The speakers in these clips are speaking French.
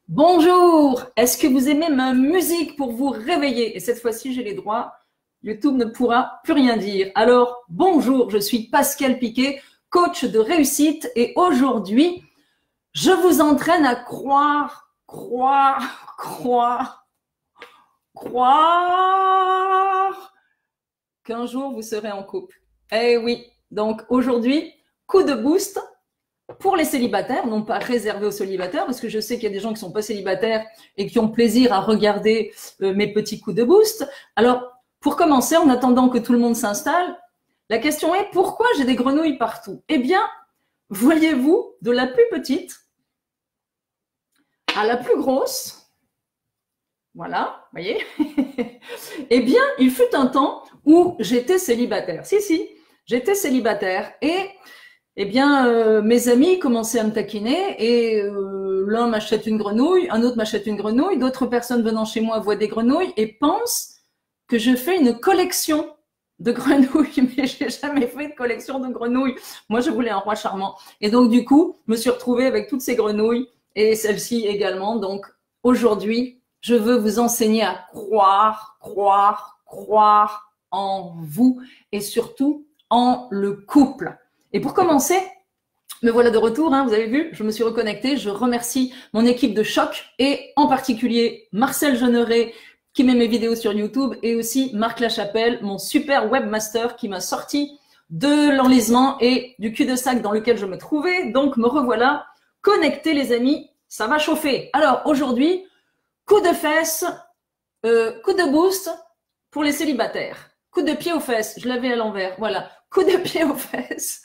Bonjour, est-ce que vous aimez ma musique pour vous réveiller? Et cette fois-ci, j'ai les droits. YouTube ne pourra plus rien dire. Alors, bonjour, je suis Pascal Piquet, coach de réussite et aujourd'hui, je vous entraîne à croire qu'un jour vous serez en couple. Eh oui, donc aujourd'hui, coup de boost pour les célibataires, non pas réservé aux célibataires, parce que je sais qu'il y a des gens qui ne sont pas célibataires et qui ont plaisir à regarder mes petits coups de boost. Alors, pour commencer, en attendant que tout le monde s'installe, la question est pourquoi j'ai des grenouilles partout? Eh bien, voyez-vous, de la plus petite à la plus grosse, voilà, voyez, eh bien, il fut un temps où j'étais célibataire. Si, j'étais célibataire et eh bien, mes amis commençaient à me taquiner et l'un m'achète une grenouille, un autre m'achète une grenouille, d'autres personnes venant chez moi voient des grenouilles et pensent que je fais une collection de grenouilles, mais j'ai jamais fait de collection de grenouilles. Moi, je voulais un roi charmant. Et donc, du coup, je me suis retrouvée avec toutes ces grenouilles et celle-ci également. Donc, aujourd'hui, je veux vous enseigner à croire en vous et surtout en le couple. Et pour commencer, me voilà de retour, hein, vous avez vu, je me suis reconnectée. Je remercie mon équipe de choc et en particulier Marcel Jeanneret qui met mes vidéos sur YouTube et aussi Marc Lachapelle, mon super webmaster qui m'a sorti de l'enlisement et du cul-de-sac dans lequel je me trouvais. Donc, me revoilà connectés, les amis, ça va chauffer. Alors, aujourd'hui, coup de fesses, coup de boost pour les célibataires. Coup de pied aux fesses, je l'avais à l'envers, voilà. Coup de pied aux fesses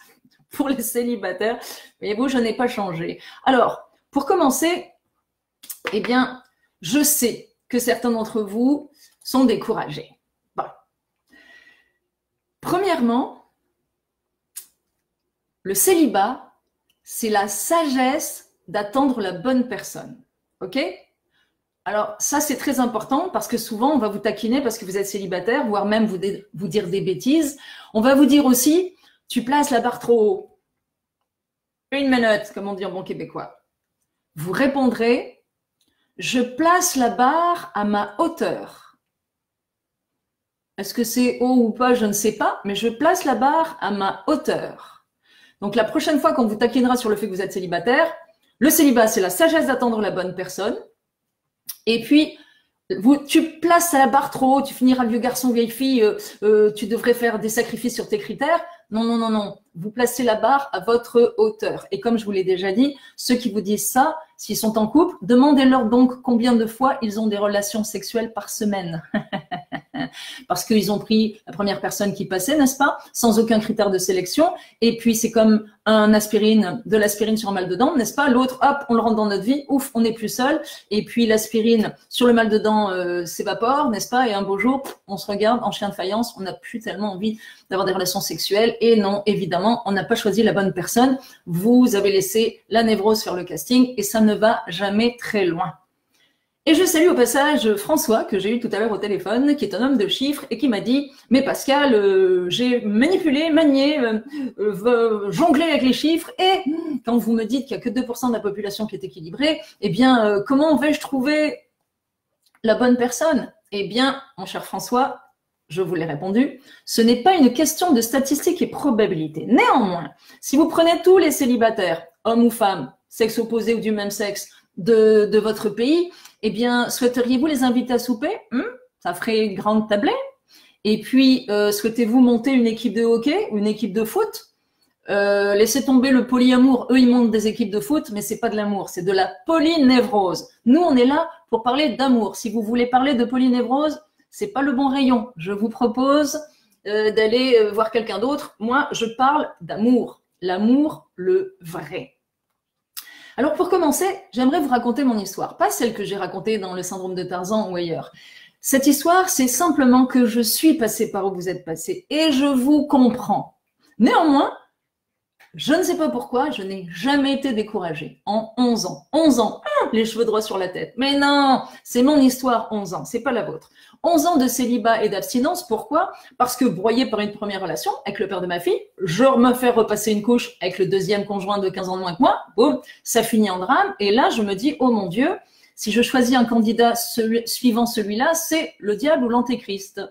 pour les célibataires. Voyez-vous, je n'ai pas changé. Alors, pour commencer, eh bien, je sais que certains d'entre vous sont découragés. Bon. Premièrement, le célibat, c'est la sagesse d'attendre la bonne personne. OK? Alors, ça, c'est très important parce que souvent, on va vous taquiner parce que vous êtes célibataire, voire même vous dire des bêtises. On va vous dire aussi, tu places la barre trop haut. Une minute, comme on dit en bon québécois. Vous répondrez, je place la barre à ma hauteur. Est-ce que c'est haut ou pas? Je ne sais pas, mais je place la barre à ma hauteur. Donc, la prochaine fois qu'on vous taquinera sur le fait que vous êtes célibataire, le célibat, c'est la sagesse d'attendre la bonne personne. Et puis, tu places à la barre trop haut, tu finiras vieux garçon, vieille fille, tu devrais faire des sacrifices sur tes critères. Non. Vous placez la barre à votre hauteur. Et comme je vous l'ai déjà dit, ceux qui vous disent ça, s'ils sont en couple, demandez-leur donc combien de fois ils ont des relations sexuelles par semaine. Parce qu'ils ont pris la première personne qui passait, n'est-ce pas? Sans aucun critère de sélection. Et puis, c'est comme de l'aspirine sur un mal de dents, n'est-ce pas? L'autre, hop, on le rentre dans notre vie, ouf, on n'est plus seul. Et puis, l'aspirine sur le mal de dents s'évapore, n'est-ce pas? Et un beau jour, on se regarde en chien de faïence, on n'a plus tellement envie d'avoir des relations sexuelles. Et non, évidemment, on n'a pas choisi la bonne personne. Vous avez laissé la névrose faire le casting et ça ne va jamais très loin. Et je salue au passage François, que j'ai eu tout à l'heure au téléphone, qui est un homme de chiffres et qui m'a dit « Mais Pascal, j'ai manipulé, manié, jonglé avec les chiffres et quand vous me dites qu'il n'y a que 2% de la population qui est équilibrée, eh bien, comment vais-je trouver la bonne personne ?» Eh bien, mon cher François, je vous l'ai répondu, ce n'est pas une question de statistiques et probabilités. Néanmoins, si vous prenez tous les célibataires, hommes ou femmes, sexe opposé ou du même sexe, de votre pays, eh bien, souhaiteriez-vous les inviter à souper? Ça ferait une grande tablée. Et puis, souhaitez-vous monter une équipe de hockey ou une équipe de foot? Laissez tomber le polyamour. Eux, ils montent des équipes de foot, mais c'est pas de l'amour, c'est de la polynévrose. Nous, on est là pour parler d'amour. Si vous voulez parler de polynévrose, c'est pas le bon rayon. Je vous propose d'aller voir quelqu'un d'autre. Moi, je parle d'amour. L'amour, le vrai. Alors, pour commencer, j'aimerais vous raconter mon histoire. Pas celle que j'ai racontée dans le syndrome de Tarzan ou ailleurs. Cette histoire, c'est simplement que je suis passée par où vous êtes passé et je vous comprends. Néanmoins, Je ne sais pas pourquoi, je n'ai jamais été découragée. En 11 ans. 11 ans, les cheveux droits sur la tête. Mais non, c'est mon histoire, 11 ans, c'est pas la vôtre. 11 ans de célibat et d'abstinence, pourquoi? Parce que broyée par une première relation avec le père de ma fille, je me fais repasser une couche avec le deuxième conjoint de 15 ans de moins que moi, boum, ça finit en drame. Et là, je me dis, oh mon Dieu, si je choisis un candidat suivant celui-là, c'est le diable ou l'antéchrist.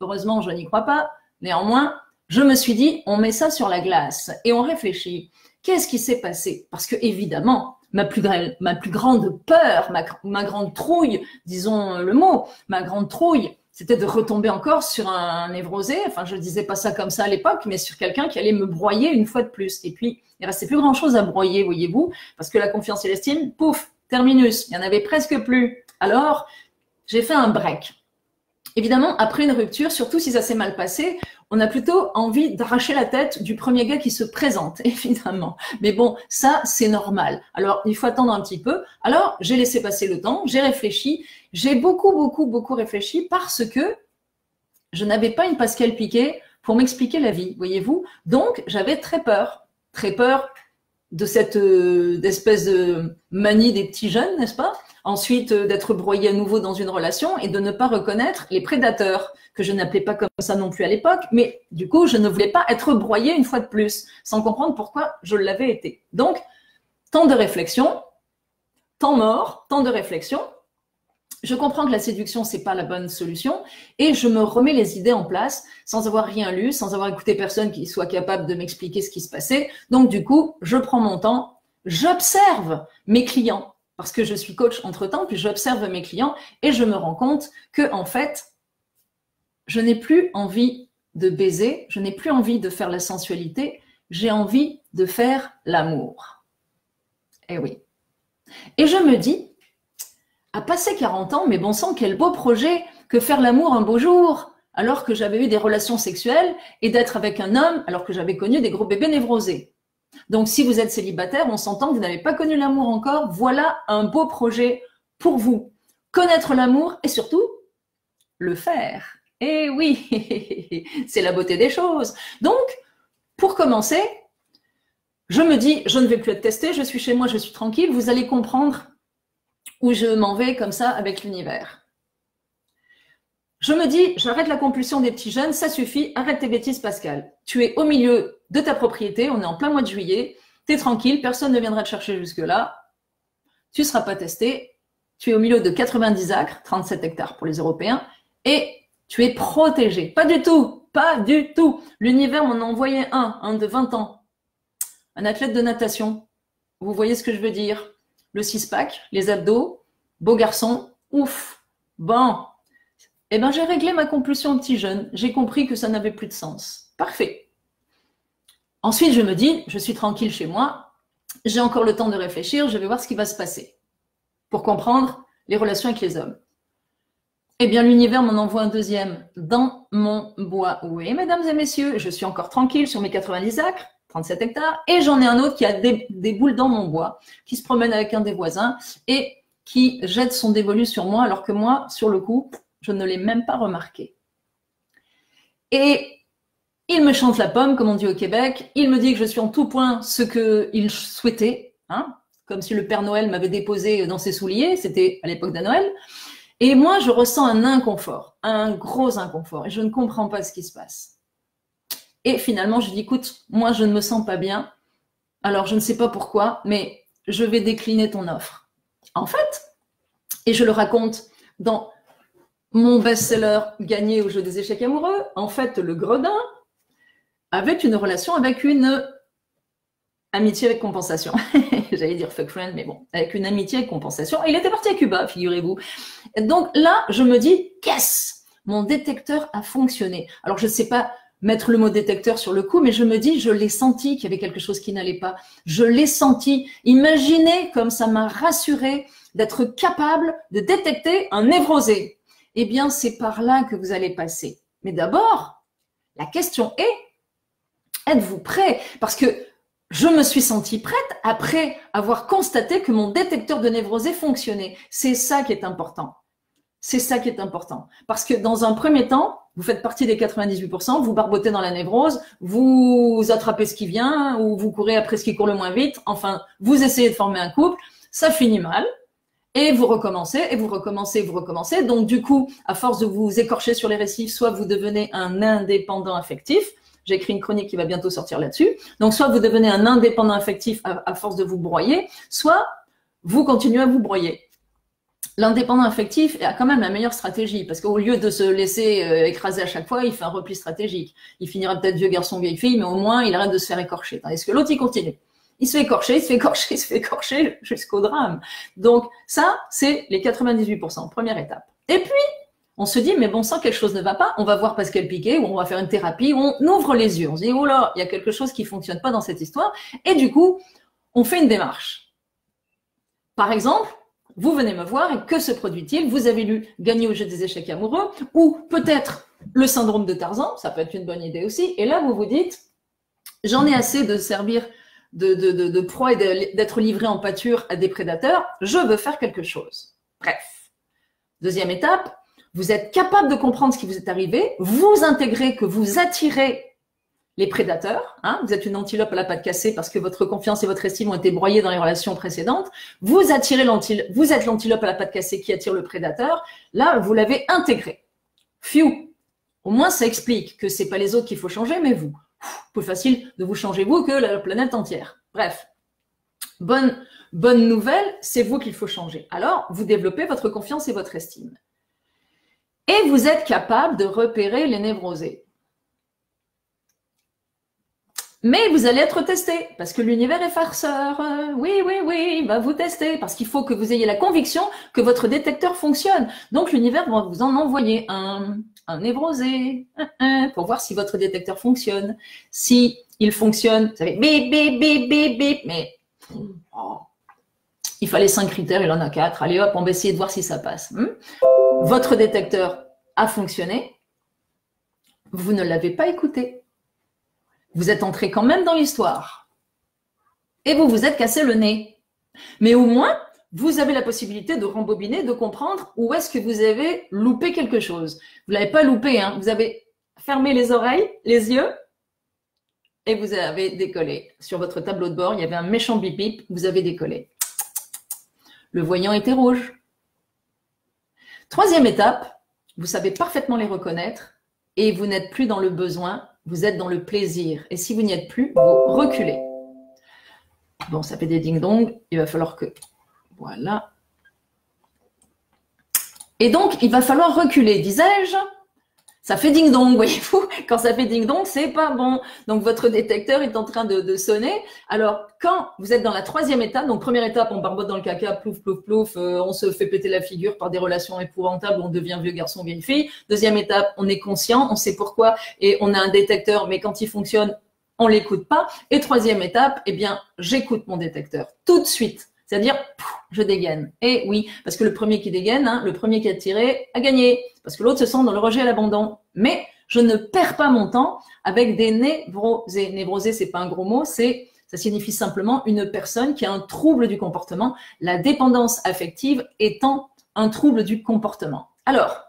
Heureusement, je n'y crois pas. Néanmoins, je me suis dit, on met ça sur la glace et on réfléchit. Qu'est-ce qui s'est passé? Parce que évidemment, ma plus grande peur, ma grande trouille, disons le mot, ma grande trouille, c'était de retomber encore sur un névrosé. Enfin, je disais pas ça comme ça à l'époque, mais sur quelqu'un qui allait me broyer une fois de plus. Et puis, il restait plus grand-chose à broyer, voyez-vous, parce que la confiance et l'estime, pouf, terminus. Il y en avait presque plus. Alors, j'ai fait un break. Évidemment, après une rupture, surtout si ça s'est mal passé, on a plutôt envie d'arracher la tête du premier gars qui se présente, évidemment. Mais bon, ça, c'est normal. Alors, il faut attendre un petit peu. Alors, j'ai laissé passer le temps, j'ai réfléchi. J'ai beaucoup réfléchi parce que je n'avais pas une Pascale Piquet pour m'expliquer la vie, voyez-vous. Donc, j'avais très peur de cette espèce de manie des petits jeunes, n'est-ce pas? Ensuite, d'être broyé à nouveau dans une relation et de ne pas reconnaître les prédateurs, que je n'appelais pas comme ça non plus à l'époque, mais du coup, je ne voulais pas être broyé une fois de plus, sans comprendre pourquoi je l'avais été. Donc, temps de réflexion, temps mort, temps de réflexion. Je comprends que la séduction, c'est pas la bonne solution et je me remets les idées en place sans avoir rien lu, sans avoir écouté personne qui soit capable de m'expliquer ce qui se passait. Donc, du coup, je prends mon temps, j'observe mes clients parce que je suis coach entre-temps, puis j'observe mes clients et je me rends compte que, en fait, je n'ai plus envie de baiser, je n'ai plus envie de faire la sensualité, j'ai envie de faire l'amour. Eh oui. Et je me dis, à passer 40 ans, mais bon sang, quel beau projet que faire l'amour un beau jour, alors que j'avais eu des relations sexuelles et d'être avec un homme alors que j'avais connu des gros bébés névrosés. Donc, si vous êtes célibataire, on s'entend que vous n'avez pas connu l'amour encore. Voilà un beau projet pour vous. Connaître l'amour et surtout, le faire. Eh oui, c'est la beauté des choses. Donc, pour commencer, je me dis, je ne vais plus être testée, je suis chez moi, je suis tranquille. Vous allez comprendre où je m'en vais comme ça avec l'univers. Je me dis, j'arrête la compulsion des petits jeunes, ça suffit, arrête tes bêtises Pascal. Tu es au milieu de ta propriété, on est en plein mois de juillet, tu es tranquille, personne ne viendra te chercher jusque-là, tu ne seras pas testé, tu es au milieu de 90 acres, 37 hectares pour les Européens, et tu es protégé. Pas du tout, pas du tout. L'univers m'en a envoyé un de 20 ans, un athlète de natation. Vous voyez ce que je veux dire? Le six-pack, les abdos, beau garçon, ouf, bon. Eh bien, j'ai réglé ma compulsion au petit jeune. J'ai compris que ça n'avait plus de sens. Parfait. Ensuite, je me dis, je suis tranquille chez moi. J'ai encore le temps de réfléchir. Je vais voir ce qui va se passer pour comprendre les relations avec les hommes. Eh bien, l'univers m'en envoie un deuxième dans mon bois. Oui, mesdames et messieurs, je suis encore tranquille sur mes 90 acres, 37 hectares, et j'en ai un autre qui a des boules dans mon bois, qui se promène avec un des voisins et qui jette son dévolu sur moi, alors que moi, sur le coup, je ne l'ai même pas remarqué. Et il me chante la pomme, comme on dit au Québec. Il me dit que je suis en tout point ce qu'il souhaitait, hein, comme si le Père Noël m'avait déposé dans ses souliers. C'était à l'époque de Noël. Et moi, je ressens un inconfort, un gros inconfort. Et je ne comprends pas ce qui se passe. Et finalement, je dis, écoute, moi, je ne me sens pas bien. Alors, je ne sais pas pourquoi, mais je vais décliner ton offre. En fait, et je le raconte dans mon best-seller gagné au jeu des échecs amoureux, en fait, le gredin avait une relation avec une amitié avec compensation. J'allais dire fuck friend, mais bon, avec une amitié avec compensation. Et il était parti à Cuba, figurez-vous. Donc là, je me dis, yes, mon détecteur a fonctionné. Alors, je ne sais pas mettre le mot détecteur sur le coup, mais je me dis, je l'ai senti qu'il y avait quelque chose qui n'allait pas. Je l'ai senti. Imaginez comme ça m'a rassuré d'être capable de détecter un névrosé. Eh bien, c'est par là que vous allez passer. Mais d'abord, la question est, êtes-vous prêt? Parce que je me suis sentie prête après avoir constaté que mon détecteur de névrosé fonctionnait. C'est ça qui est important. C'est ça qui est important. Parce que dans un premier temps, vous faites partie des 98%, vous barbotez dans la névrose, vous attrapez ce qui vient ou vous courez après ce qui court le moins vite. Enfin, vous essayez de former un couple, ça finit mal. Et vous recommencez, et vous recommencez, vous recommencez. Donc, du coup, à force de vous écorcher sur les récifs, soit vous devenez un indépendant affectif. J'ai écrit une chronique qui va bientôt sortir là-dessus. Donc, soit vous devenez un indépendant affectif à force de vous broyer, soit vous continuez à vous broyer. L'indépendant affectif a quand même la meilleure stratégie, parce qu'au lieu de se laisser écraser à chaque fois, il fait un repli stratégique. Il finira peut-être vieux garçon, vieille fille, mais au moins, il arrête de se faire écorcher. Tandis que l'autre, il continue. Il se fait écorcher, il se fait écorcher, il se fait écorcher jusqu'au drame. Donc, ça, c'est les 98%, première étape. Et puis, on se dit, mais bon sang, quelque chose ne va pas, on va voir Pascal Piquet, ou on va faire une thérapie, où on ouvre les yeux, on se dit, oh là, il y a quelque chose qui fonctionne pas dans cette histoire, et du coup, on fait une démarche. Par exemple, vous venez me voir, et que se produit-il? Vous avez lu Gagner au jeu des échecs amoureux, ou peut-être le syndrome de Tarzan, ça peut être une bonne idée aussi, et là, vous vous dites, j'en ai assez de servir de proie et d'être livré en pâture à des prédateurs, je veux faire quelque chose. Bref. Deuxième étape, vous êtes capable de comprendre ce qui vous est arrivé, vous intégrez que vous attirez les prédateurs, hein, vous êtes une antilope à la patte cassée parce que votre confiance et votre estime ont été broyées dans les relations précédentes, vous attirez vous êtes l'antilope à la patte cassée qui attire le prédateur, là, vous l'avez intégré. Phew. Au moins, ça explique que c'est pas les autres qu'il faut changer, mais vous. Plus facile de vous changer vous que la planète entière. Bref, bonne nouvelle, c'est vous qu'il faut changer. Alors, vous développez votre confiance et votre estime. Et vous êtes capable de repérer les névrosés. Mais vous allez être testé, parce que l'univers est farceur. Oui, il va vous tester, parce qu'il faut que vous ayez la conviction que votre détecteur fonctionne. Donc, l'univers va vous en envoyer un névrosé, pour voir si votre détecteur fonctionne. Si il fonctionne, vous savez, bip, bip, bip, bip, bip, mais il fallait 5 critères, il en a 4. Allez hop, on va essayer de voir si ça passe. Votre détecteur a fonctionné, vous ne l'avez pas écouté. Vous êtes entré quand même dans l'histoire. Et vous vous êtes cassé le nez. Mais au moins, vous avez la possibilité de rembobiner, de comprendre où est-ce que vous avez loupé quelque chose. Vous ne l'avez pas loupé, hein. Vous avez fermé les oreilles, les yeux, et vous avez décollé. Sur votre tableau de bord, il y avait un méchant bip-bip, vous avez décollé. Le voyant était rouge. Troisième étape, vous savez parfaitement les reconnaître et vous n'êtes plus dans le besoin, vous êtes dans le plaisir. Et si vous n'y êtes plus, vous reculez. Bon, ça fait des ding-dong, il va falloir que... Voilà. Et donc, il va falloir reculer, disais-je. Ça fait ding-dong, voyez-vous. Quand ça fait ding-dong, c'est pas bon. Donc, votre détecteur est en train de sonner. Alors, quand vous êtes dans la troisième étape, donc première étape, on barbote dans le caca, plouf, plouf, plouf, on se fait péter la figure par des relations épouvantables, on devient vieux garçon, vieille fille. Deuxième étape, on est conscient, on sait pourquoi, et on a un détecteur, mais quand il fonctionne, on l'écoute pas. Et troisième étape, eh bien, j'écoute mon détecteur tout de suite. C'est-à-dire, je dégaine. Et oui, parce que le premier qui dégaine, hein, le premier qui a tiré, a gagné. Parce que l'autre se sent dans le rejet à l'abandon. Mais je ne perds pas mon temps avec des névrosés. Névrosés, c'est pas un gros mot, ça signifie simplement une personne qui a un trouble du comportement. La dépendance affective étant un trouble du comportement. Alors,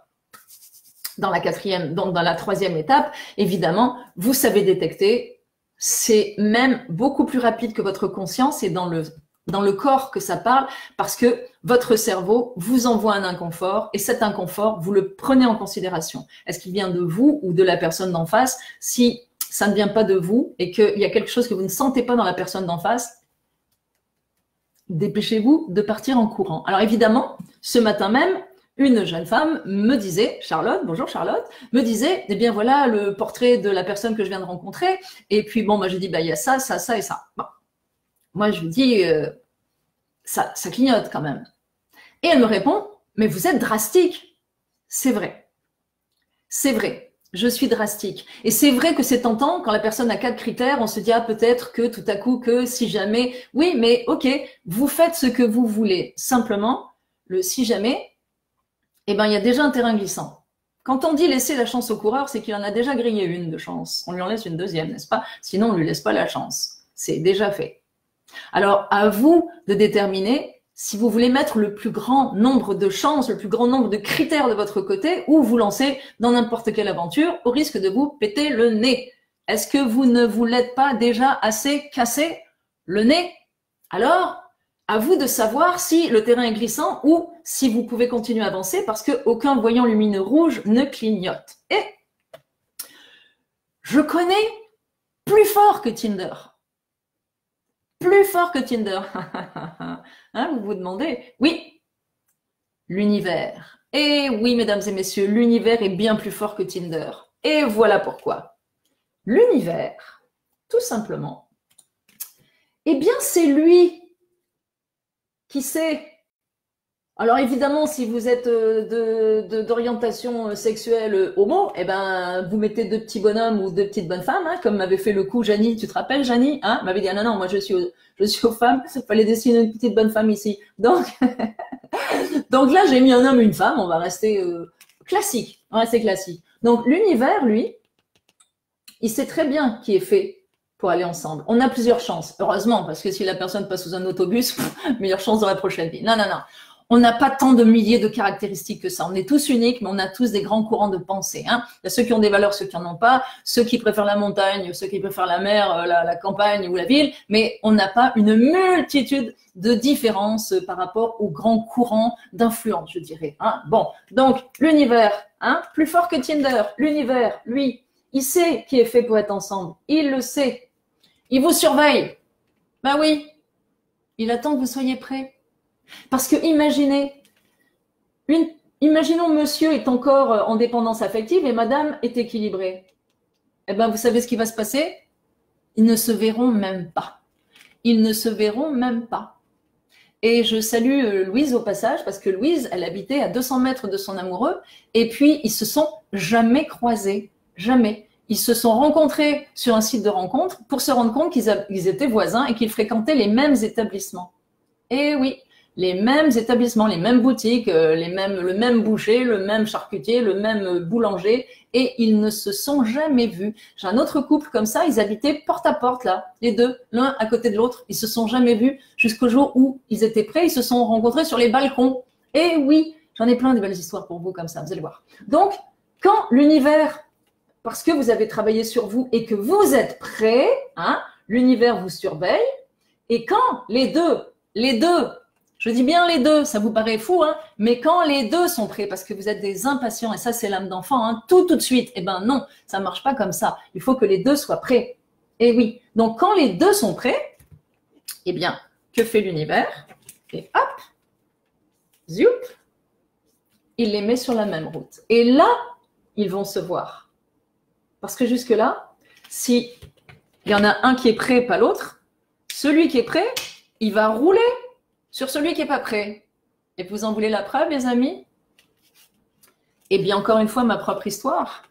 dans la troisième étape, évidemment, vous savez détecter. C'est même beaucoup plus rapide que votre conscience et dans le corps que ça parle, parce que votre cerveau vous envoie un inconfort et cet inconfort, vous le prenez en considération. Est-ce qu'il vient de vous ou de la personne d'en face? Si ça ne vient pas de vous et qu'il y a quelque chose que vous ne sentez pas dans la personne d'en face, dépêchez-vous de partir en courant. Alors évidemment, ce matin même, une jeune femme me disait, Charlotte, bonjour Charlotte, me disait, eh bien voilà le portrait de la personne que je viens de rencontrer, et puis bon, moi je dis, bah il y a ça, ça, ça et ça. Bon. Moi, je lui dis, ça clignote quand même. Et elle me répond, mais vous êtes drastique. C'est vrai. C'est vrai. Je suis drastique. Et c'est vrai que c'est tentant, quand la personne a 4 critères, on se dit, ah, peut-être que tout à coup, que si jamais, oui, mais ok, vous faites ce que vous voulez. Simplement, le si jamais, eh ben, il y a déjà un terrain glissant. Quand on dit laisser la chance au coureur, c'est qu'il en a déjà grillé une de chance. On lui en laisse une deuxième, n'est-ce pas? Sinon, on ne lui laisse pas la chance. C'est déjà fait. Alors, à vous de déterminer si vous voulez mettre le plus grand nombre de chances, le plus grand nombre de critères de votre côté, ou vous lancer dans n'importe quelle aventure au risque de vous péter le nez. Est-ce que vous ne vous l'êtes pas déjà assez cassé le nez? Alors, à vous de savoir si le terrain est glissant ou si vous pouvez continuer à avancer parce qu'aucun voyant lumineux rouge ne clignote. Et je connais plus fort que Tinder. Plus fort que Tinder. Hein, vous vous demandez? Oui, l'univers. Et oui, mesdames et messieurs, l'univers est bien plus fort que Tinder. Et voilà pourquoi. L'univers, tout simplement, eh bien, c'est lui qui sait. Alors évidemment, si vous êtes d'orientation sexuelle homo, eh ben vous mettez deux petits bonhommes ou deux petites bonnes femmes, hein, comme m'avait fait le coup Janie. Tu te rappelles, Janie, hein, m'avait dit ah, non non, moi je suis aux femmes. Il fallait dessiner une petite bonne femme ici. Donc donc là j'ai mis un homme et une femme. On va rester classique. On va rester classique. Donc l'univers, lui, il sait très bien qui est fait pour aller ensemble. On a plusieurs chances, heureusement, parce que si la personne passe sous un autobus, meilleure chance dans la prochaine vie. Non non non. On n'a pas tant de milliers de caractéristiques que ça. On est tous uniques, mais on a tous des grands courants de pensée. Hein. Il y a ceux qui ont des valeurs, ceux qui n'en ont pas, ceux qui préfèrent la montagne, ceux qui préfèrent la mer, la campagne ou la ville, mais on n'a pas une multitude de différences par rapport aux grands courants d'influence, je dirais. Hein. Bon, donc l'univers, hein, plus fort que Tinder, l'univers, lui, il sait qui est fait pour être ensemble. Il le sait. Il vous surveille. Ben oui, il attend que vous soyez prêts. Parce que imaginons monsieur est encore en dépendance affective et madame est équilibrée. Eh bien, vous savez ce qui va se passer? Ils ne se verront même pas. Ils ne se verront même pas. Et je salue Louise au passage parce que Louise, elle habitait à 200 mètres de son amoureux et puis ils se sont jamais croisés. Jamais. Ils se sont rencontrés sur un site de rencontre pour se rendre compte qu'ils étaient voisins et qu'ils fréquentaient les mêmes établissements. Et oui, les mêmes établissements, les mêmes boutiques, le même boucher, le même charcutier, le même boulanger, et ils ne se sont jamais vus. J'ai un autre couple comme ça, ils habitaient porte à porte là, les deux, l'un à côté de l'autre. Ils se sont jamais vus jusqu'au jour où ils étaient prêts, ils se sont rencontrés sur les balcons. Et oui, j'en ai plein de belles histoires pour vous comme ça, vous allez voir. Donc, quand l'univers, parce que vous avez travaillé sur vous et que vous êtes prêts, hein, l'univers vous surveille, et quand les deux, je dis bien les deux, ça vous paraît fou, hein, mais quand les deux sont prêts, parce que vous êtes des impatients, et ça c'est l'âme d'enfant, hein, tout de suite, eh ben non, ça marche pas comme ça. Il faut que les deux soient prêts. Et oui, donc quand les deux sont prêts, eh bien, que fait l'univers? Et hop, zoup, il les met sur la même route. Et là, ils vont se voir. Parce que jusque-là, si il y en a un qui est prêt, pas l'autre, celui qui est prêt, il va rouler sur celui qui n'est pas prêt. Et vous en voulez la preuve, les amis? Eh bien, encore une fois, ma propre histoire.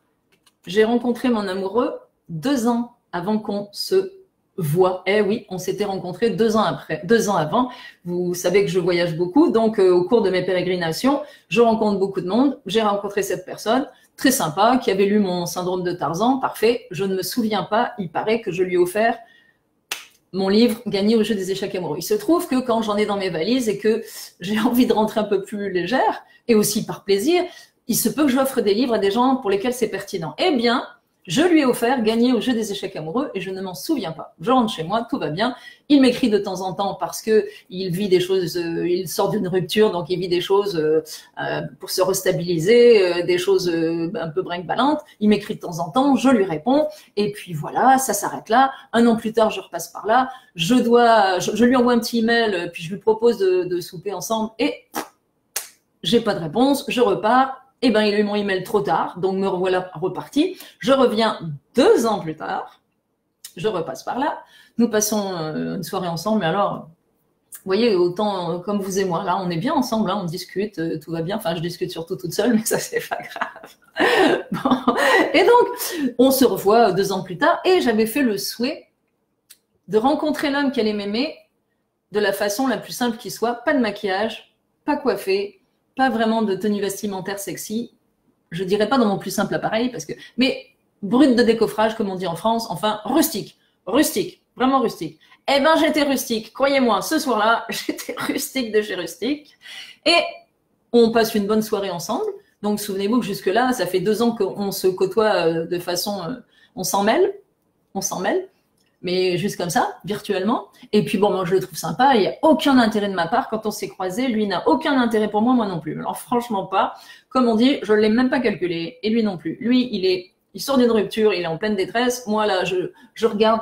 J'ai rencontré mon amoureux 2 ans avant qu'on se voit. Eh oui, on s'était rencontrés 2 ans après, 2 ans avant. Vous savez que je voyage beaucoup, donc au cours de mes pérégrinations, je rencontre beaucoup de monde. J'ai rencontré cette personne, très sympa, qui avait lu mon syndrome de Tarzan. Parfait, je ne me souviens pas, il paraît que je lui ai offert mon livre Gagner au jeu des échecs amoureux. Il se trouve que quand j'en ai dans mes valises et que j'ai envie de rentrer un peu plus légère, et aussi par plaisir, il se peut que j'offre des livres à des gens pour lesquels c'est pertinent. Eh bien, je lui ai offert Gagner au jeu des échecs amoureux et je ne m'en souviens pas. Je rentre chez moi, tout va bien. Il m'écrit de temps en temps parce que il vit des choses, il sort d'une rupture, donc il vit des choses pour se restabiliser, des choses un peu brinque-ballantes. Il m'écrit de temps en temps, je lui réponds et puis voilà, ça s'arrête là. 1 an plus tard, je repasse par là. Je lui envoie un petit email, puis je lui propose de souper ensemble et j'ai pas de réponse. Je repars. Eh ben, il a eu mon email trop tard, donc me revoilà reparti. Je reviens 2 ans plus tard, je repasse par là. Nous passons une soirée ensemble, mais alors, vous voyez, autant comme vous et moi, là, on est bien ensemble, hein, on discute, tout va bien. Enfin, je discute surtout toute seule, mais ça, c'est pas grave. Bon. Et donc, on se revoit 2 ans plus tard, et j'avais fait le souhait de rencontrer l'homme qui allait m'aimer de la façon la plus simple qui soit, pas de maquillage, pas coiffé, pas vraiment de tenue vestimentaire sexy, je dirais pas dans mon plus simple appareil, mais brut de décoffrage, comme on dit en France, enfin rustique, vraiment rustique. Eh ben, j'étais rustique. Croyez-moi, ce soir-là, j'étais rustique de chez rustique. Et on passe une bonne soirée ensemble. Donc, souvenez-vous que jusque-là, ça fait 2 ans qu'on se côtoie de façon... on s'en mêle. Mais juste comme ça, virtuellement. Et puis bon, moi je le trouve sympa, il n'y a aucun intérêt de ma part quand on s'est croisés, lui n'a aucun intérêt pour moi, moi non plus. Alors franchement pas, comme on dit, je ne l'ai même pas calculé, et lui non plus. Lui, il sort d'une rupture, il est en pleine détresse, moi là, je regarde,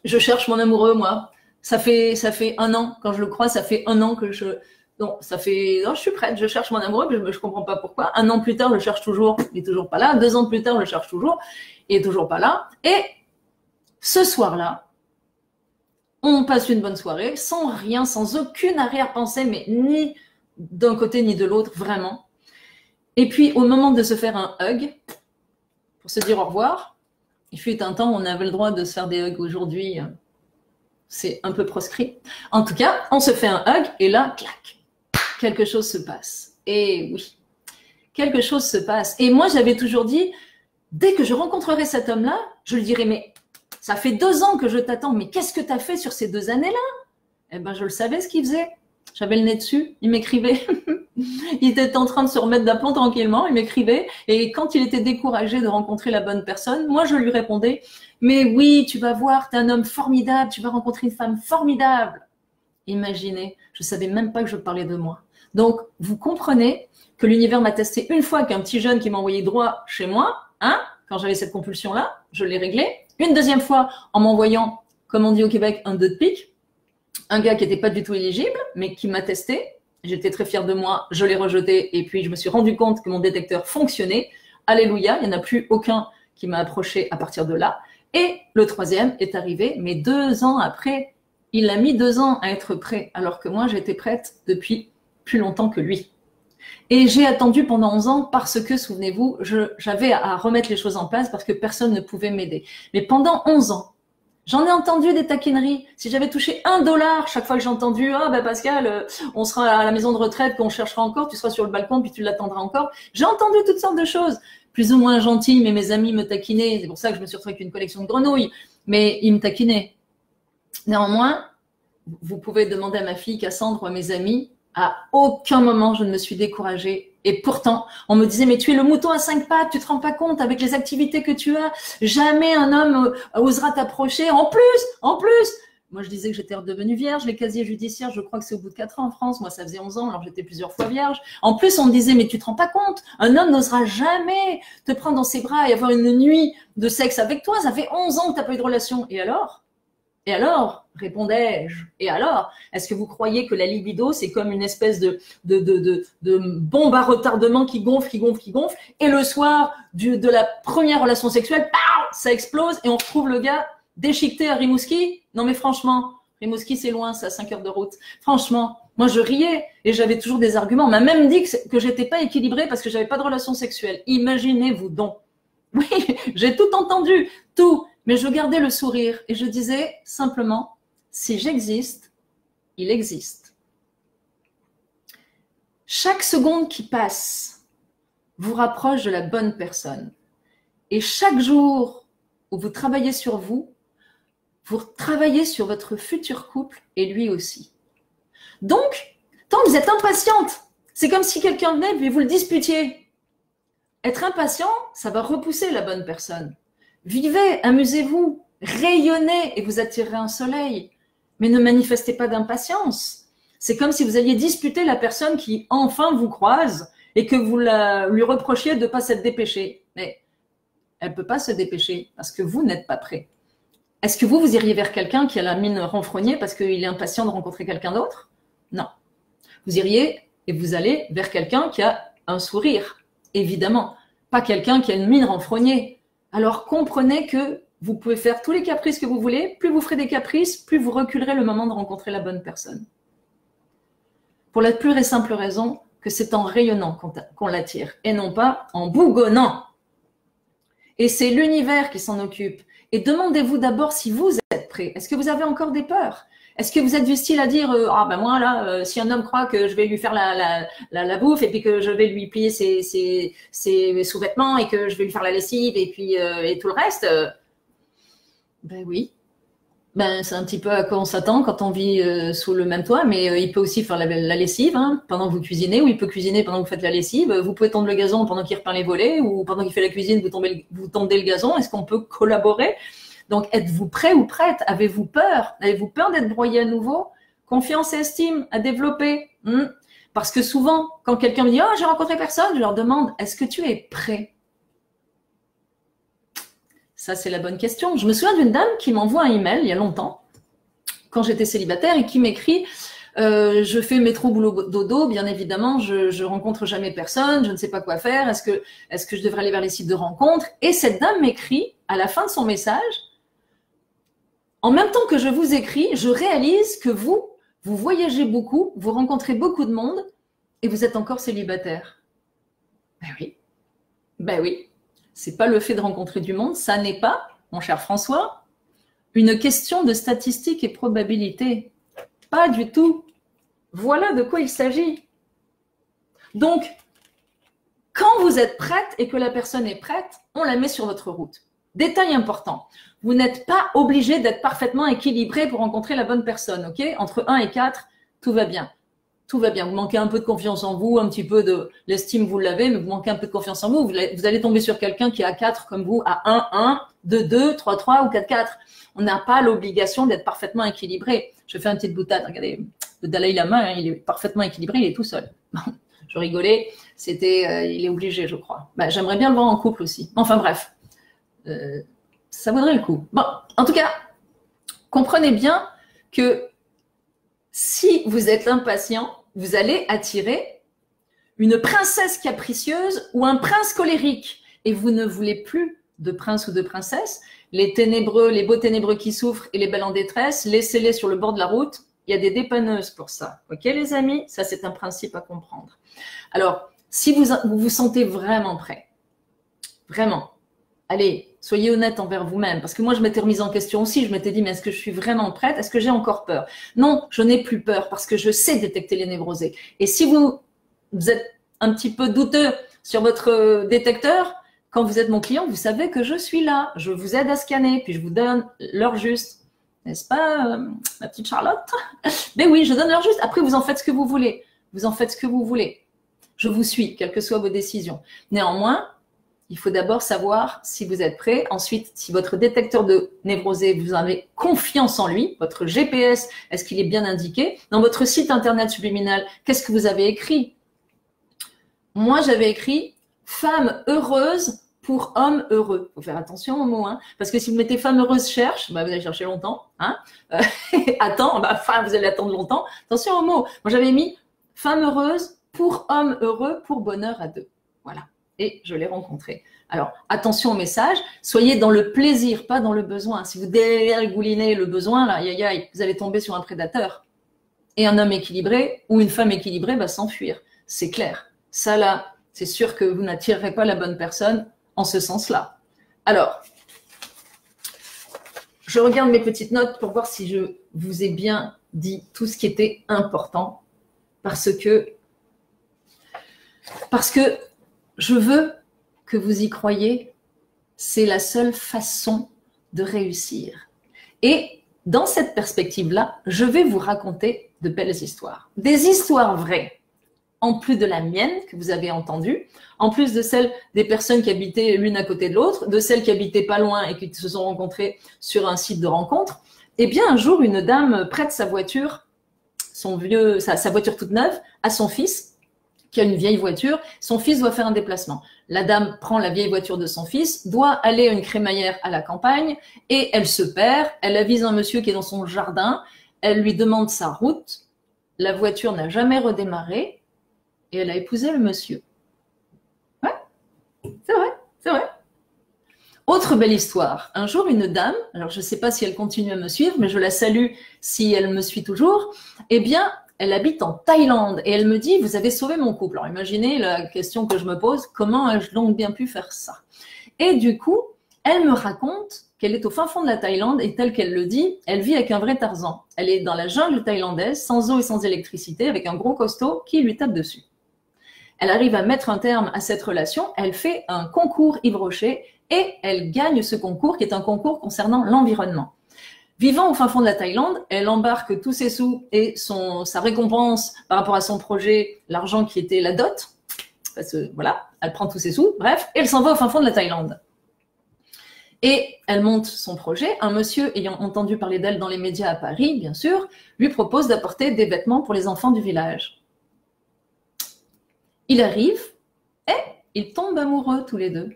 je cherche mon amoureux, moi. Ça fait 1 an, quand je le crois, ça fait 1 an que je... Non, je suis prête, je cherche mon amoureux, je comprends pas pourquoi. 1 an plus tard, je le cherche toujours, il est toujours pas là. 2 ans plus tard, je le cherche toujours, il est toujours pas là. Et ce soir-là, on passe une bonne soirée, sans rien, sans aucune arrière-pensée, mais ni d'un côté ni de l'autre, vraiment. Et puis, au moment de se faire un hug, pour se dire au revoir, il fut un temps où on avait le droit de se faire des hugs. Aujourd'hui, c'est un peu proscrit. En tout cas, on se fait un hug, et là, clac, quelque chose se passe. Et oui, quelque chose se passe. Et moi, j'avais toujours dit, dès que je rencontrerai cet homme-là, je lui dirai, mais ça fait 2 ans que je t'attends, mais qu'est-ce que tu as fait sur ces 2 années-là? Eh ben, je le savais ce qu'il faisait. J'avais le nez dessus, il m'écrivait. Il était en train de se remettre d'aplomb tranquillement, il m'écrivait. Et quand il était découragé de rencontrer la bonne personne, moi, je lui répondais, mais oui, tu vas voir, tu es un homme formidable, tu vas rencontrer une femme formidable. Imaginez, je ne savais même pas que je parlais de moi. Donc, vous comprenez que l'univers m'a testé une fois qu'un petit jeune qui m'a envoyé droit chez moi, hein, quand j'avais cette compulsion-là, je l'ai réglé. Une deuxième fois en m'envoyant, comme on dit au Québec, un deux de pique, un gars qui n'était pas du tout éligible, mais qui m'a testé. J'étais très fière de moi, je l'ai rejeté et puis je me suis rendu compte que mon détecteur fonctionnait. Alléluia, il n'y en a plus aucun qui m'a approché à partir de là. Et le troisième est arrivé, mais 2 ans après. Il a mis 2 ans à être prêt, alors que moi, j'étais prête depuis plus longtemps que lui. Et j'ai attendu pendant 11 ans parce que, souvenez-vous, j'avais à remettre les choses en place parce que personne ne pouvait m'aider. Mais pendant 11 ans, j'en ai entendu des taquineries. Si j'avais touché $1 chaque fois que j'ai entendu « Ah ben Pascal, on sera à la maison de retraite, qu'on cherchera encore, tu seras sur le balcon, puis tu l'attendras encore. » J'ai entendu toutes sortes de choses, plus ou moins gentilles, mais mes amis me taquinaient. C'est pour ça que je me suis retrouvée avec une collection de grenouilles. Mais ils me taquinaient. Néanmoins, vous pouvez demander à ma fille Cassandre ou à mes amis, à aucun moment je ne me suis découragée. Et pourtant, on me disait, mais tu es le mouton à 5 pattes, tu te rends pas compte avec les activités que tu as, jamais un homme osera t'approcher. En plus, moi je disais que j'étais redevenue vierge, les casiers judiciaires, je crois que c'est au bout de 4 ans en France, moi ça faisait 11 ans, alors j'étais plusieurs fois vierge. En plus, on me disait, mais tu te rends pas compte, un homme n'osera jamais te prendre dans ses bras et avoir une nuit de sexe avec toi, ça fait 11 ans que tu n'as pas eu de relation. Et alors, répondais-je, et alors, est-ce que vous croyez que la libido, c'est comme une espèce de bombe à retardement qui gonfle, et le soir de la première relation sexuelle, ça explose, et on retrouve le gars déchiqueté à Rimouski? Non mais franchement, Rimouski c'est loin, c'est à 5 heures de route. Franchement, moi je riais, et j'avais toujours des arguments. On m'a même dit que j'étais pas équilibrée parce que j'avais pas de relation sexuelle. Imaginez-vous donc. Oui, j'ai tout entendu, tout. Mais je gardais le sourire et je disais simplement, si j'existe, il existe. Chaque seconde qui passe vous rapproche de la bonne personne. Et chaque jour où vous travaillez sur vous travaillez sur votre futur couple et lui aussi. Donc, tant que vous êtes impatiente, c'est comme si quelqu'un venait et vous le disputiez. Être impatient, ça va repousser la bonne personne. Vivez, amusez-vous, rayonnez et vous attirerez un soleil. Mais ne manifestez pas d'impatience. C'est comme si vous alliez disputer la personne qui enfin vous croise et que vous lui reprochiez de ne pas s'être dépêchée. Mais elle ne peut pas se dépêcher parce que vous n'êtes pas prêt. Est-ce que vous iriez vers quelqu'un qui a la mine renfrognée parce qu'il est impatient de rencontrer quelqu'un d'autre? Non. Vous iriez et vous allez vers quelqu'un qui a un sourire, évidemment. Pas quelqu'un qui a une mine renfrognée. Alors comprenez que vous pouvez faire tous les caprices que vous voulez, plus vous ferez des caprices, plus vous reculerez le moment de rencontrer la bonne personne. Pour la pure et simple raison que c'est en rayonnant qu'on l'attire et non pas en bougonnant. Et c'est l'univers qui s'en occupe. Et demandez-vous d'abord si vous êtes prêt. Est-ce que vous avez encore des peurs? Est-ce que vous êtes du style à dire ah ben moi là, si un homme croit que je vais lui faire la bouffe et puis que je vais lui plier ses sous-vêtements et que je vais lui faire la lessive et puis et tout le reste, ben oui, Ben, c'est un petit peu à quoi on s'attend quand on vit sous le même toit, mais il peut aussi faire la lessive hein, pendant que vous cuisinez, ou il peut cuisiner pendant que vous faites la lessive. Vous pouvez tondre le gazon pendant qu'il repeint les volets, ou pendant qu'il fait la cuisine, vous tondez le gazon. Est-ce qu'on peut collaborer? Donc, êtes-vous prêt ou prête? Avez-vous peur? Avez-vous peur d'être broyé à nouveau? Confiance et estime à développer. Parce que souvent, quand quelqu'un me dit « Oh, j'ai rencontré personne », je leur demande « Est-ce que tu es prêt ?» Ça, c'est la bonne question. Je me souviens d'une dame qui m'envoie un email il y a longtemps, quand j'étais célibataire, et qui m'écrit je fais métro, boulot, dodo, bien évidemment, je rencontre jamais personne, je ne sais pas quoi faire, est-ce que je devrais aller vers les sites de rencontres? Et cette dame m'écrit, à la fin de son message, en même temps que je vous écris, je réalise que vous voyagez beaucoup, vous rencontrez beaucoup de monde, et vous êtes encore célibataire. Ben oui, ben oui. C'est pas le fait de rencontrer du monde, ça n'est pas, mon cher François, une question de statistiques et probabilités. Pas du tout. Voilà de quoi il s'agit. Donc, quand vous êtes prête et que la personne est prête, on la met sur votre route. Détail important, vous n'êtes pas obligé d'être parfaitement équilibré pour rencontrer la bonne personne, ok? Entre 1 et 4, tout va bien. Tout va bien. Vous manquez un peu de confiance en vous, un petit peu de l'estime, vous l'avez, mais vous manquez un peu de confiance en vous. Vous allez tomber sur quelqu'un qui est à 4 comme vous, à 1, 1, 2, 2, 3, 3 ou 4, 4. On n'a pas l'obligation d'être parfaitement équilibré. Je fais une petite boutade. Regardez, le Dalai Lama, hein, il est parfaitement équilibré, il est tout seul. Je rigolais. Il est obligé, je crois. Bah, j'aimerais bien le voir en couple aussi. Enfin bref, ça vaudrait le coup. Bon, en tout cas, comprenez bien que si vous êtes impatient, vous allez attirer une princesse capricieuse ou un prince colérique. Et vous ne voulez plus de prince ou de princesse. Les ténébreux, les beaux ténébreux qui souffrent et les belles en détresse, laissez-les sur le bord de la route. Il y a des dépanneuses pour ça. Ok, les amis? Ça, c'est un principe à comprendre. Alors, si vous vous sentez vraiment prêt, vraiment, allez, soyez honnête envers vous-même. Parce que moi, je m'étais remise en question aussi. Je m'étais dit, mais est-ce que je suis vraiment prête? Est-ce que j'ai encore peur? Non, je n'ai plus peur parce que je sais détecter les névrosés. Et si vous êtes un petit peu douteux sur votre détecteur, quand vous êtes mon client, vous savez que je suis là. Je vous aide à scanner, puis je vous donne l'heure juste. N'est-ce pas, ma petite Charlotte? Mais oui, je donne l'heure juste. Après, vous en faites ce que vous voulez. Vous en faites ce que vous voulez. Je vous suis, quelles que soient vos décisions. Néanmoins, il faut d'abord savoir si vous êtes prêt. Ensuite, si votre détecteur de névrosé, vous avez confiance en lui, votre GPS, est-ce qu'il est bien indiqué? Dans votre site internet subliminal, qu'est-ce que vous avez écrit? Moi, j'avais écrit « Femme heureuse pour homme heureux ». Il faut faire attention aux mots, hein, parce que si vous mettez « Femme heureuse cherche », bah, vous allez chercher longtemps. Hein, attends, bah, vous allez attendre longtemps. Attention aux mots. Moi, j'avais mis « Femme heureuse pour homme heureux pour bonheur à deux ». Voilà. Et je l'ai rencontré. Alors, attention au message, soyez dans le plaisir, pas dans le besoin. Si vous dégoulinez le besoin, là, aïe, aïe, vous allez tomber sur un prédateur. Et un homme équilibré ou une femme équilibrée va s'enfuir. C'est clair. Ça, là, c'est sûr que vous n'attirerez pas la bonne personne en ce sens-là. Alors, je regarde mes petites notes pour voir si je vous ai bien dit tout ce qui était important. Parce que je veux que vous y croyiez, c'est la seule façon de réussir. Et dans cette perspective-là, je vais vous raconter de belles histoires. Des histoires vraies, en plus de la mienne que vous avez entendue, en plus de celles des personnes qui habitaient l'une à côté de l'autre, de celles qui habitaient pas loin et qui se sont rencontrées sur un site de rencontre. Eh bien, un jour, une dame prête sa voiture, sa voiture toute neuve, à son fils, qui a une vieille voiture, son fils doit faire un déplacement. La dame prend la vieille voiture de son fils, doit aller à une crémaillère à la campagne et elle se perd. Elle avise un monsieur qui est dans son jardin, elle lui demande sa route. La voiture n'a jamais redémarré et elle a épousé le monsieur. Ouais, c'est vrai, c'est vrai. Autre belle histoire. Un jour, une dame, alors je ne sais pas si elle continue à me suivre, mais je la salue si elle me suit toujours, eh bien, elle habite en Thaïlande et elle me dit « Vous avez sauvé mon couple ». Alors imaginez la question que je me pose, comment ai-je donc bien pu faire ça? Et du coup, elle me raconte qu'elle est au fin fond de la Thaïlande et tel qu'elle le dit, elle vit avec un vrai Tarzan. Elle est dans la jungle thaïlandaise, sans eau et sans électricité, avec un gros costaud qui lui tape dessus. Elle arrive à mettre un terme à cette relation, elle fait un concours Yves Rocher et elle gagne ce concours qui est un concours concernant l'environnement. Vivant au fin fond de la Thaïlande, elle embarque tous ses sous et sa récompense par rapport à son projet, l'argent qui était la dot. Parce que, voilà, elle prend tous ses sous, bref, et elle s'en va au fin fond de la Thaïlande. Et elle monte son projet. Un monsieur, ayant entendu parler d'elle dans les médias à Paris, bien sûr, lui propose d'apporter des vêtements pour les enfants du village. Il arrive et ils tombent amoureux tous les deux.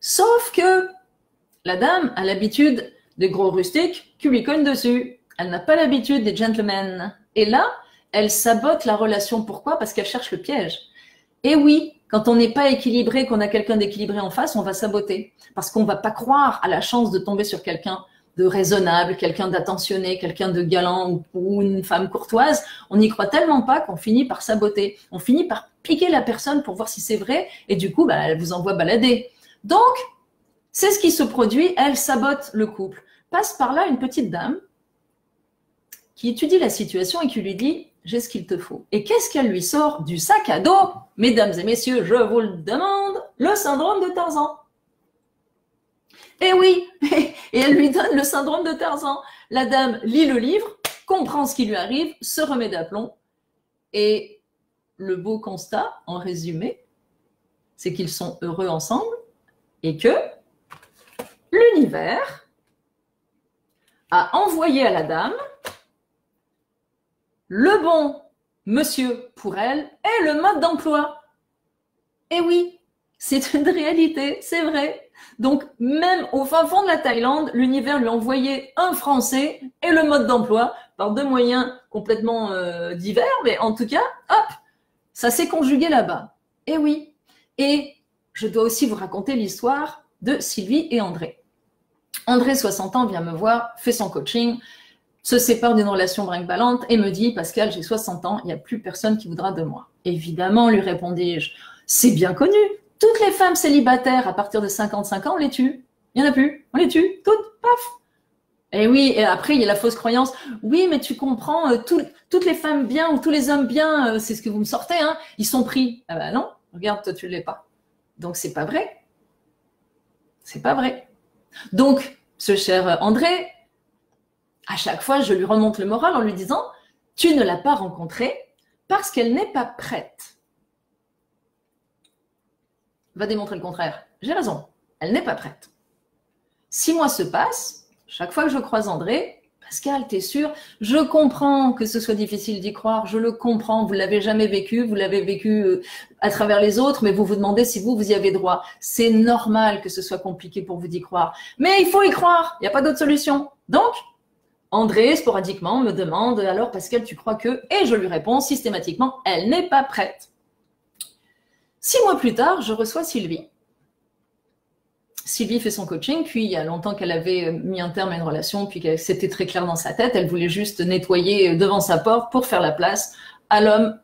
Sauf que la dame a l'habitude des gros rustiques qui lui cognent dessus. Elle n'a pas l'habitude des gentlemen. Et là, elle sabote la relation. Pourquoi? Parce qu'elle cherche le piège. Et oui, quand on n'est pas équilibré, qu'on a quelqu'un d'équilibré en face, on va saboter. Parce qu'on ne va pas croire à la chance de tomber sur quelqu'un de raisonnable, quelqu'un d'attentionné, quelqu'un de galant ou une femme courtoise. On n'y croit tellement pas qu'on finit par saboter. On finit par piquer la personne pour voir si c'est vrai. Et du coup, elle vous envoie balader. Donc, c'est ce qui se produit. Elle sabote le couple. Passe par là une petite dame qui étudie la situation et qui lui dit « j'ai ce qu'il te faut ». Et qu'est-ce qu'elle lui sort du sac à dos? Mesdames et messieurs, je vous le demande, le syndrome de Tarzan. Et oui, et elle lui donne le syndrome de Tarzan. La dame lit le livre, comprend ce qui lui arrive, se remet d'aplomb. Et le beau constat, en résumé, c'est qu'ils sont heureux ensemble et que l'univers a envoyé à la dame le bon monsieur pour elle et le mode d'emploi. Et oui, c'est une réalité, c'est vrai. Donc, même au fin fond de la Thaïlande, l'univers lui a envoyé un Français et le mode d'emploi par deux moyens complètement divers, mais en tout cas, hop, ça s'est conjugué là-bas. Et oui. Et je dois aussi vous raconter l'histoire de Sylvie et André. André, 60 ans, vient me voir, fait son coaching, se sépare d'une relation brinque-ballante et me dit « Pascal, j'ai 60 ans, il n'y a plus personne qui voudra de moi. » Évidemment, lui répondis-je, c'est bien connu. Toutes les femmes célibataires à partir de 55 ans, on les tue. Il n'y en a plus. On les tue. Toutes. Paf. Et oui, et après, il y a la fausse croyance. Oui, mais tu comprends, toutes les femmes bien ou tous les hommes bien, c'est ce que vous me sortez, hein, ils sont pris. Ah ben non, regarde, toi, tu ne l'es pas. Donc, c'est pas vrai. C'est pas vrai. Donc, ce cher André, à chaque fois, je lui remonte le moral en lui disant « Tu ne l'as pas rencontrée parce qu'elle n'est pas prête. » Va démontrer le contraire. J'ai raison, elle n'est pas prête. 6 mois se passent, chaque fois que je croise André, Pascal, t'es sûr? Je comprends que ce soit difficile d'y croire, je le comprends, vous l'avez jamais vécu, vous l'avez vécu à travers les autres, mais vous vous demandez si vous y avez droit. C'est normal que ce soit compliqué pour vous d'y croire. Mais il faut y croire, il n'y a pas d'autre solution. Donc, André, sporadiquement, me demande « Alors Pascal, tu crois que… » Et je lui réponds systématiquement « Elle n'est pas prête. » 6 mois plus tard, je reçois Sylvie. Sylvie fait son coaching, puis il y a longtemps qu'elle avait mis un terme à une relation, puis que c'était très clair dans sa tête, elle voulait juste nettoyer devant sa porte pour faire la place à l'homme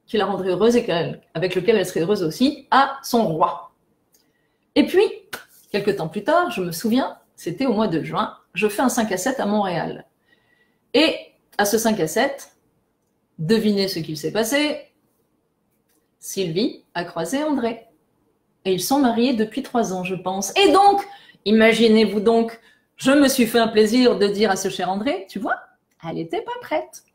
qui la rendrait heureuse et avec lequel elle serait heureuse aussi, à son roi. Et puis, quelques temps plus tard, je me souviens, c'était au mois de juin, je fais un 5 à 7 à Montréal. Et à ce 5 à 7, devinez ce qu'il s'est passé. Sylvie a croisé André. Et ils sont mariés depuis 3 ans, je pense. Et donc, imaginez-vous donc, je me suis fait un plaisir de dire à ce cher André, tu vois, elle n'était pas prête.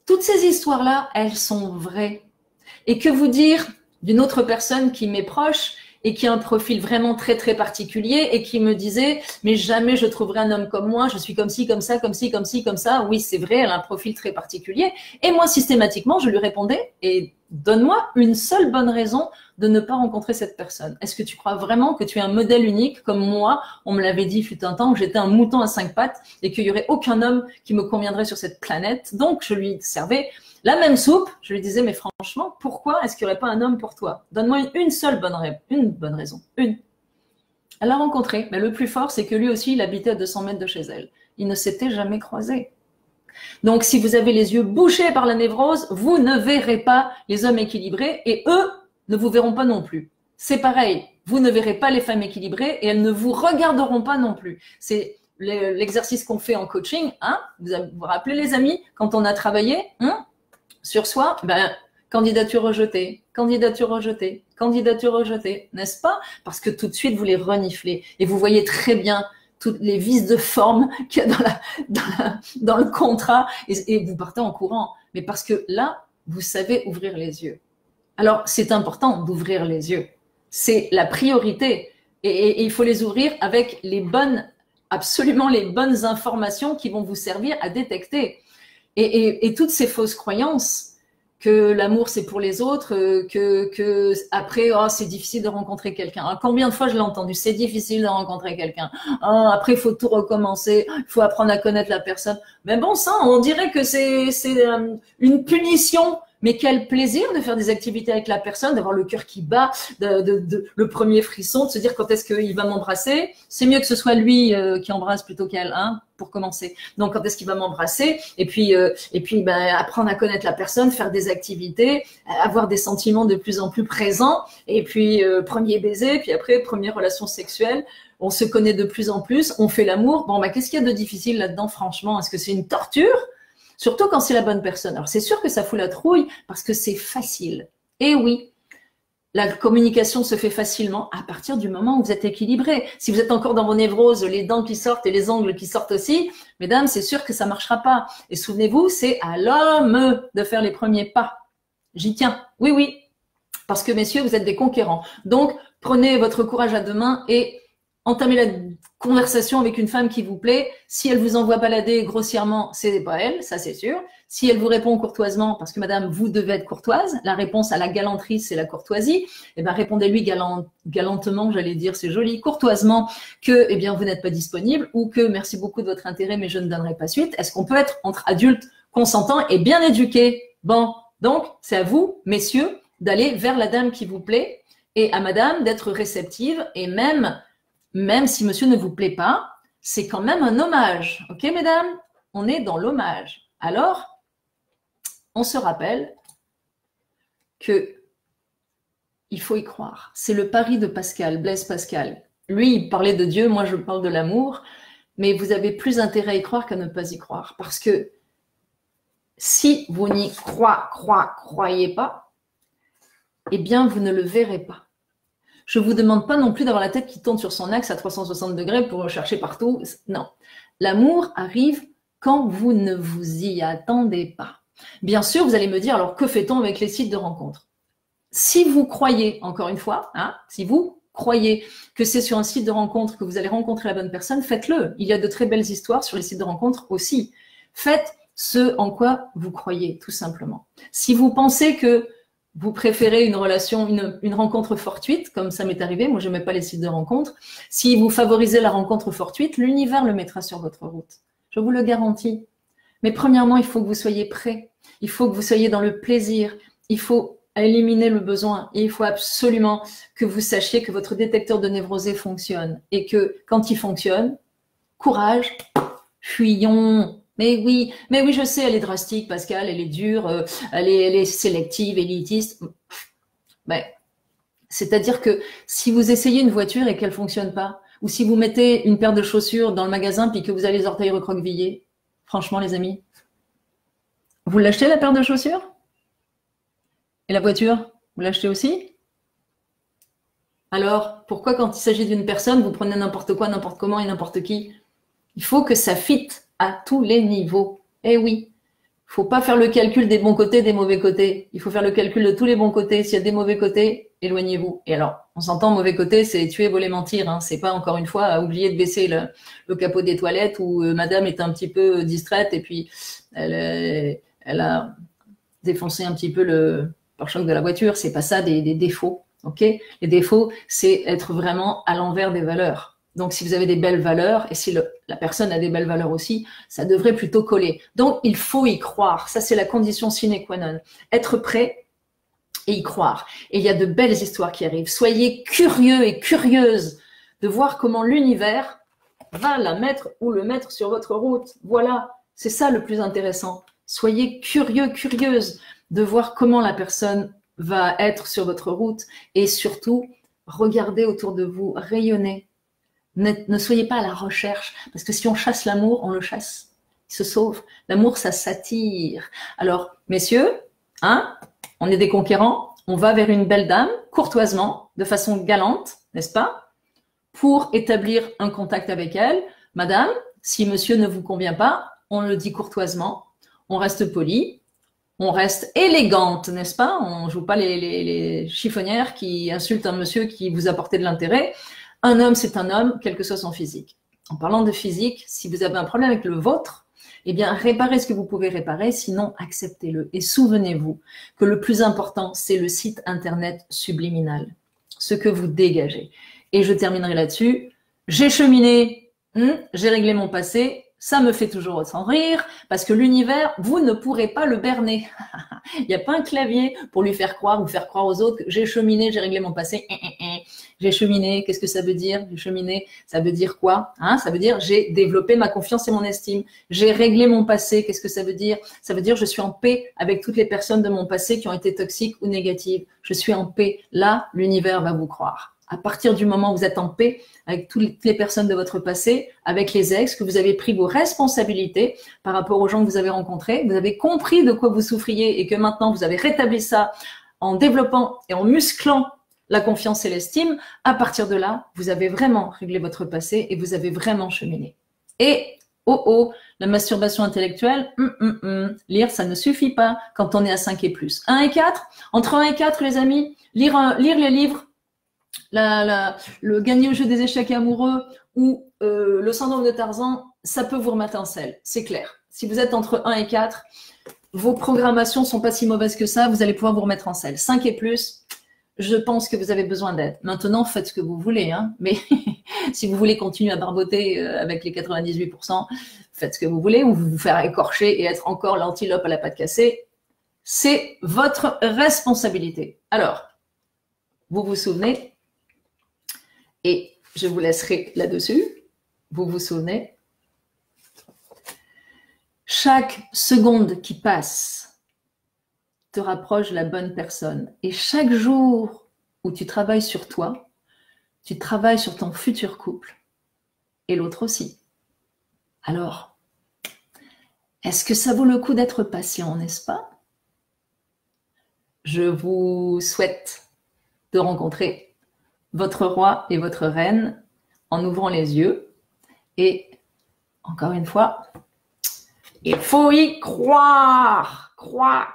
Toutes ces histoires-là, elles sont vraies. Et que vous dire d'une autre personne qui m'est proche et qui a un profil vraiment très très particulier et qui me disait « mais jamais je trouverai un homme comme moi, je suis comme ci, comme ça, comme ci, comme ci, comme ça ». Oui, c'est vrai, elle a un profil très particulier. Et moi, systématiquement, je lui répondais « et donne-moi une seule bonne raison de ne pas rencontrer cette personne. Est-ce que tu crois vraiment que tu es un modèle unique comme moi ?» On me l'avait dit fut un temps que j'étais un mouton à 5 pattes et qu'il n'y aurait aucun homme qui me conviendrait sur cette planète. Donc, je lui servais la même soupe. Je lui disais « mais franchement, pourquoi est-ce qu'il n'y aurait pas un homme pour toi? Donne-moi une seule bonne raison. Une. » Elle l'a rencontré, mais le plus fort, c'est que lui aussi, il habitait à 200 mètres de chez elle. Ils ne s'étaient jamais croisés. Donc, si vous avez les yeux bouchés par la névrose, vous ne verrez pas les hommes équilibrés et eux ne vous verront pas non plus. C'est pareil, vous ne verrez pas les femmes équilibrées et elles ne vous regarderont pas non plus. C'est l'exercice qu'on fait en coaching. Hein, vous vous rappelez les amis, quand on a travaillé sur soi, candidature rejetée, candidature rejetée, candidature rejetée, n'est-ce pas? Parce que tout de suite, vous les reniflez et vous voyez très bien toutes les vices de forme qu'il y a dans le contrat et vous partez en courant. Mais parce que là, vous savez ouvrir les yeux. Alors, c'est important d'ouvrir les yeux. C'est la priorité. Et il faut les ouvrir avec absolument les bonnes informations qui vont vous servir à détecter. Et toutes ces fausses croyances que l'amour c'est pour les autres, que après c'est difficile de rencontrer quelqu'un. Combien de fois je l'ai entendu, c'est difficile de rencontrer quelqu'un. Après il faut tout recommencer, il faut apprendre à connaître la personne. Mais bon sang, on dirait que c'est une punition. Mais quel plaisir de faire des activités avec la personne, d'avoir le cœur qui bat, le premier frisson, de se dire quand est-ce qu'il va m'embrasser. C'est mieux que ce soit lui qui embrasse plutôt qu'elle, hein, pour commencer. Donc quand est-ce qu'il va m'embrasser, et puis apprendre à connaître la personne, faire des activités, avoir des sentiments de plus en plus présents, et puis premier baiser, puis après première relation sexuelle. On se connaît de plus en plus, on fait l'amour. Bon, qu'est-ce qu'il y a de difficile là-dedans, franchement? Est-ce que c'est une torture? Surtout quand c'est la bonne personne. Alors, c'est sûr que ça fout la trouille parce que c'est facile. Et oui, la communication se fait facilement à partir du moment où vous êtes équilibré. Si vous êtes encore dans vos névroses, les dents qui sortent et les ongles qui sortent aussi, mesdames, c'est sûr que ça marchera pas. Et souvenez-vous, c'est à l'homme de faire les premiers pas. J'y tiens. Oui, oui. Parce que, messieurs, vous êtes des conquérants. Donc, prenez votre courage à deux mains et entamez la conversation avec une femme qui vous plaît. Si elle vous envoie balader grossièrement, c'est pas elle, ça c'est sûr. Si elle vous répond courtoisement, parce que madame, vous devez être courtoise, la réponse à la galanterie, c'est la courtoisie, eh ben répondez-lui galantement, j'allais dire, c'est joli, courtoisement, que eh bien vous n'êtes pas disponible ou que merci beaucoup de votre intérêt, mais je ne donnerai pas suite. Est-ce qu'on peut être entre adultes consentants et bien éduqués? Bon, donc c'est à vous, messieurs, d'aller vers la dame qui vous plaît et à madame d'être réceptive et même si monsieur ne vous plaît pas, c'est quand même un hommage. Ok, mesdames? On est dans l'hommage. Alors, on se rappelle que il faut y croire. C'est le pari de Pascal, Blaise Pascal. Lui, il parlait de Dieu, moi je parle de l'amour, mais vous avez plus intérêt à y croire qu'à ne pas y croire. Parce que si vous n'y croyez pas, eh bien, vous ne le verrez pas. Je ne vous demande pas non plus d'avoir la tête qui tourne sur son axe à 360 degrés pour chercher partout. Non. L'amour arrive quand vous ne vous y attendez pas. Bien sûr, vous allez me dire, alors que fait-on avec les sites de rencontres? Si vous croyez, encore une fois, si vous croyez que c'est sur un site de rencontre que vous allez rencontrer la bonne personne, faites-le. Il y a de très belles histoires sur les sites de rencontres aussi. Faites ce en quoi vous croyez, tout simplement. Si vous pensez que vous préférez une relation, une rencontre fortuite, comme ça m'est arrivé, moi je n'aimais pas les sites de rencontres. Si vous favorisez la rencontre fortuite, l'univers le mettra sur votre route. Je vous le garantis. Mais premièrement, il faut que vous soyez prêt. Il faut que vous soyez dans le plaisir. Il faut éliminer le besoin. Et il faut absolument que vous sachiez que votre détecteur de névrosé fonctionne. Et que quand il fonctionne, courage, fuyons. Mais oui, je sais, elle est drastique, Pascal, elle est dure, elle est sélective, élitiste. C'est-à-dire que si vous essayez une voiture et qu'elle ne fonctionne pas, ou si vous mettez une paire de chaussures dans le magasin puis que vous avez les orteils recroquevillés, franchement, les amis, vous l'achetez la paire de chaussures? Et la voiture, vous l'achetez aussi? Alors, pourquoi quand il s'agit d'une personne, vous prenez n'importe quoi, n'importe comment et n'importe qui? Il faut que ça fitte à tous les niveaux. Eh oui, il faut pas faire le calcul des bons côtés, des mauvais côtés. Il faut faire le calcul de tous les bons côtés. S'il y a des mauvais côtés, éloignez-vous. Et alors, on s'entend, mauvais côté, c'est tuer, voler, mentir. Hein. C'est pas, encore une fois, oublier de baisser le capot des toilettes où madame est un petit peu distraite et puis elle a défoncé un petit peu le pare-choc de la voiture. C'est pas ça des défauts. Ok? Les défauts, c'est être vraiment à l'envers des valeurs. Donc, si vous avez des belles valeurs, et si la personne a des belles valeurs aussi, ça devrait plutôt coller. Donc, il faut y croire. Ça, c'est la condition sine qua non. Être prêt et y croire. Et il y a de belles histoires qui arrivent. Soyez curieux et curieuses de voir comment l'univers va la mettre ou le mettre sur votre route. Voilà, c'est ça le plus intéressant. Soyez curieux, curieuse de voir comment la personne va être sur votre route. Et surtout, regardez autour de vous, rayonnez. Ne soyez pas à la recherche, parce que si on chasse l'amour, on le chasse. Il se sauve. L'amour, ça s'attire. Alors, messieurs, on est des conquérants, on va vers une belle dame, courtoisement, de façon galante, n'est-ce pas? pour établir un contact avec elle. Madame, si monsieur ne vous convient pas, on le dit courtoisement, on reste poli, on reste élégante, n'est-ce pas? On ne joue pas les chiffonnières qui insultent un monsieur qui vous apportait de l'intérêt. Un homme, c'est un homme, quel que soit son physique. En parlant de physique, si vous avez un problème avec le vôtre, eh bien, réparez ce que vous pouvez réparer, sinon acceptez-le. Et souvenez-vous que le plus important, c'est le site internet subliminal, ce que vous dégagez. Et je terminerai là-dessus. J'ai cheminé, j'ai réglé mon passé, ça me fait toujours autant rire, parce que l'univers, vous ne pourrez pas le berner. Il n'y a pas un clavier pour lui faire croire ou faire croire aux autres que j'ai cheminé, j'ai réglé mon passé. J'ai cheminé, qu'est-ce que ça veut dire? J'ai cheminé, ça veut dire quoi? Ça veut dire j'ai développé ma confiance et mon estime. J'ai réglé mon passé, qu'est-ce que ça veut dire? Ça veut dire je suis en paix avec toutes les personnes de mon passé qui ont été toxiques ou négatives. Je suis en paix. Là, l'univers va vous croire. À partir du moment où vous êtes en paix avec toutes les personnes de votre passé, avec les ex, que vous avez pris vos responsabilités par rapport aux gens que vous avez rencontrés, vous avez compris de quoi vous souffriez et que maintenant vous avez rétabli ça en développant et en musclant la confiance et l'estime, à partir de là, vous avez vraiment réglé votre passé et vous avez vraiment cheminé. Et la masturbation intellectuelle, lire, ça ne suffit pas quand on est à 5 et plus. 1 et 4, entre 1 et 4, les amis, lire les livres, le gagner au jeu des échecs amoureux ou le syndrome de Tarzan, ça peut vous remettre en selle, c'est clair. Si vous êtes entre 1 et 4, vos programmations sont pas si mauvaises que ça, vous allez pouvoir vous remettre en selle. 5 et plus, je pense que vous avez besoin d'aide. Maintenant, faites ce que vous voulez, mais si vous voulez continuer à barboter avec les 98%, faites ce que vous voulez, ou vous faire écorcher et être encore l'antilope à la patte cassée, c'est votre responsabilité. Alors, vous vous souvenez, et je vous laisserai là-dessus, vous vous souvenez, chaque seconde qui passe te rapproche de la bonne personne. Et chaque jour où tu travailles sur toi, tu travailles sur ton futur couple et l'autre aussi. Alors, est-ce que ça vaut le coup d'être patient, n'est-ce pas? Je vous souhaite de rencontrer votre roi et votre reine en ouvrant les yeux. Et encore une fois, il faut y croire. Croire.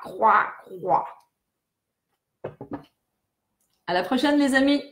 À la prochaine, les amis.